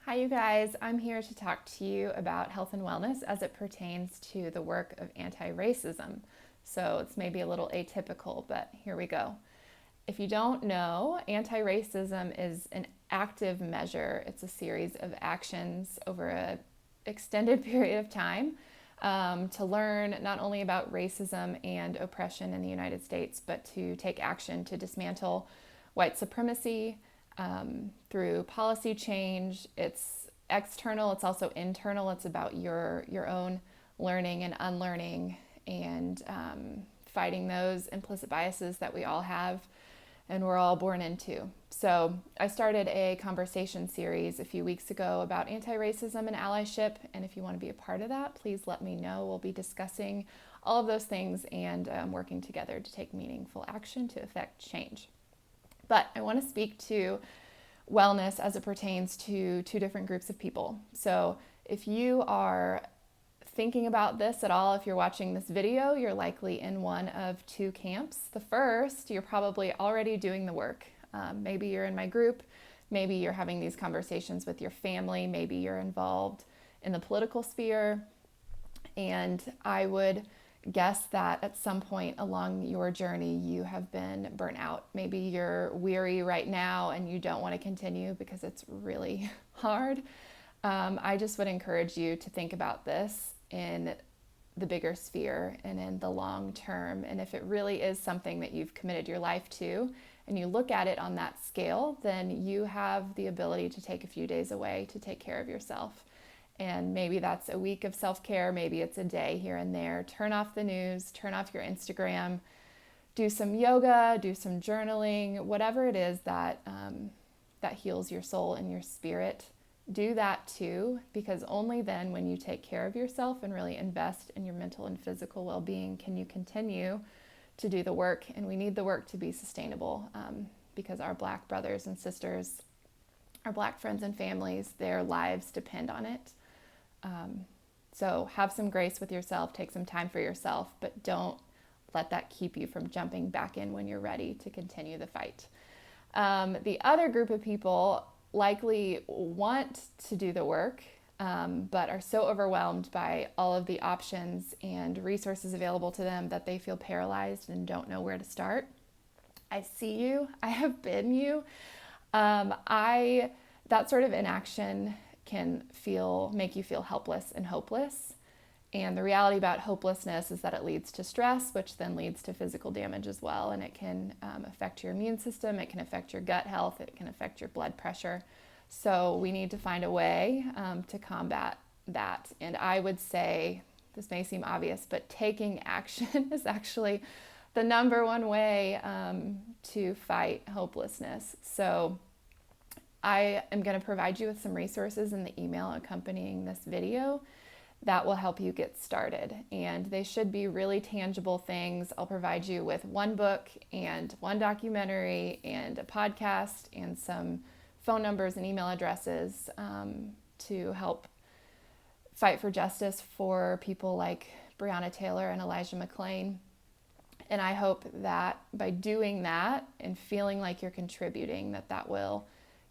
Hi, you guys. I'm here to talk to you about health and wellness as it pertains to the work of anti-racism. So it's maybe a little atypical, but here we go. If you don't know, anti-racism is an active measure. It's a series of actions over an extended period of time to learn not only about racism and oppression in the United States, but to take action to dismantle white supremacy through policy change. It's external, it's also internal. It's about your own learning and unlearning and fighting those implicit biases that we all have and we're all born into. So I started a conversation series a few weeks ago about anti-racism and allyship, and if you want to be a part of that, please let me know. We'll be discussing all of those things and working together to take meaningful action to affect change. But I want to speak to wellness as it pertains to two different groups of people. So if you are thinking about this at all, if you're watching this video, you're likely in one of two camps. The first, you're probably already doing the work. Maybe you're in my group, maybe you're having these conversations with your family, maybe you're involved in the political sphere, and I would guess that at some point along your journey you have been burnt out. Maybe you're weary right now and you don't want to continue because it's really hard. I just would encourage you to think about this in the bigger sphere and in the long term. And if it really is something that you've committed your life to and you look at it on that scale, then you have the ability to take a few days away to take care of yourself. And maybe that's a week of self-care, maybe it's a day here and there. Turn off the news, turn off your Instagram, do some yoga, do some journaling, whatever it is that heals your soul and your spirit. Do that too, because only then when you take care of yourself and really invest in your mental and physical well-being can you continue to do the work. And we need the work to be sustainable because our Black brothers and sisters, our Black friends and families, their lives depend on it. So have some grace with yourself, take some time for yourself, but don't let that keep you from jumping back in when you're ready to continue the fight. The other group of people likely want to do the work, but are so overwhelmed by all of the options and resources available to them that they feel paralyzed and don't know where to start. I see you. I have been you. That sort of inaction can make you feel helpless and hopeless. And the reality about hopelessness is that it leads to stress, which then leads to physical damage as well. And it can affect your immune system, it can affect your gut health, it can affect your blood pressure. So we need to find a way to combat that. And I would say, this may seem obvious, but taking action is actually the number one way to fight hopelessness. So I am going to provide you with some resources in the email accompanying this video that will help you get started. And they should be really tangible things. I'll provide you with one book and one documentary and a podcast and some phone numbers and email addresses to help fight for justice for people like Breonna Taylor and Elijah McClain. And I hope that by doing that and feeling like you're contributing, that will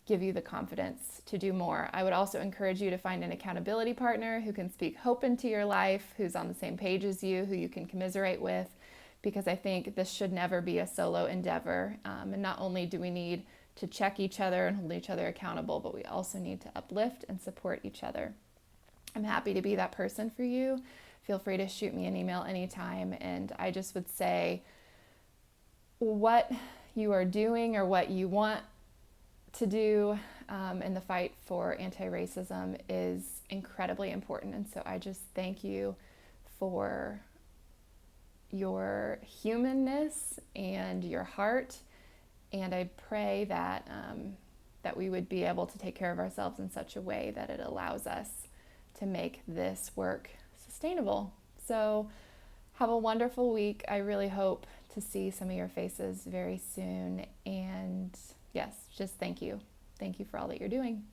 give you the confidence to do more. I would also encourage you to find an accountability partner who can speak hope into your life, who's on the same page as you, who you can commiserate with, because I think this should never be a solo endeavor. And not only do we need to check each other and hold each other accountable, but we also need to uplift and support each other. I'm happy to be that person for you. Feel free to shoot me an email anytime. And I just would say what you are doing or what you want to do in the fight for anti-racism is incredibly important. And so I just thank you for your humanness and your heart. And I pray that we would be able to take care of ourselves in such a way that it allows us to make this work sustainable. So have a wonderful week. I really hope to see some of your faces very soon. And yes, just thank you. Thank you for all that you're doing.